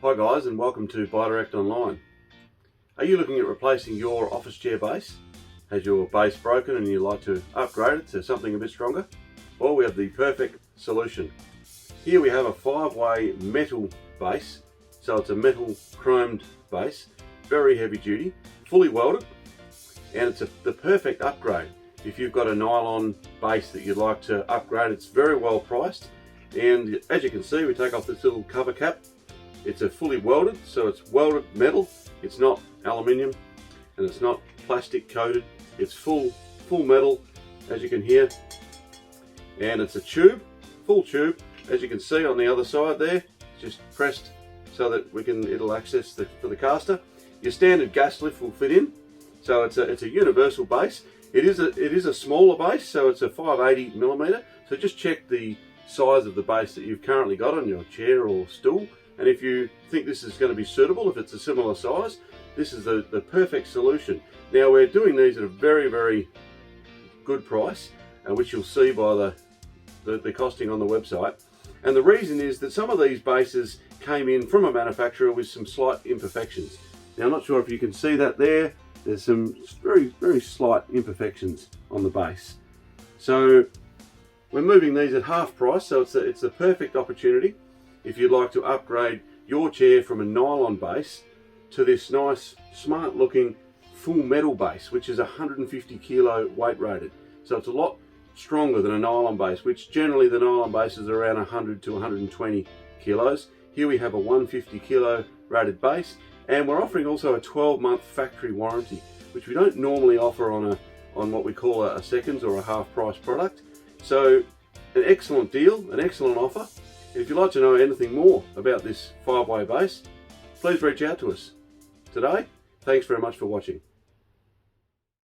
Hi guys, and welcome to BuyDirect Online. Are you looking at replacing your office chair base? Has your base broken and you'd like to upgrade it to something a bit stronger? Well, we have the perfect solution. Here we have a 5-way metal base. So it's a metal chromed base, very heavy duty, fully welded, and it's the perfect upgrade. If you've got a nylon base that you'd like to upgrade, it's very well priced. And as you can see, we take off this little cover cap. It's a fully welded, so it's welded metal. It's not aluminium and it's not plastic coated. It's full metal, as you can hear. And it's a tube, full tube. As you can see on the other side there, it's just pressed so that it'll access for the caster. Your standard gas lift will fit in. So it's a universal base. It is a smaller base, so it's a 580mm. So just check the size of the base that you've currently got on your chair or stool. And if you think this is going to be suitable, if it's a similar size, this is the perfect solution. Now we're doing these at a very, very good price, which you'll see by the costing on the website. And the reason is that some of these bases came in from a manufacturer with some slight imperfections. Now I'm not sure if you can see that there. There's some very, very slight imperfections on the base. So we're moving these at half price, so it's a perfect opportunity if you'd like to upgrade your chair from a nylon base to this nice, smart looking full metal base, which is 150 kilo weight rated. So it's a lot stronger than a nylon base, which generally the nylon bases are around 100 to 120 kilos. Here we have a 150 kilo rated base, and we're offering also a 12-month factory warranty, which we don't normally offer on what we call a seconds or a half price product. So an excellent deal, an excellent offer. If you'd like to know anything more about this 5-way base, please reach out to us. Today, thanks very much for watching.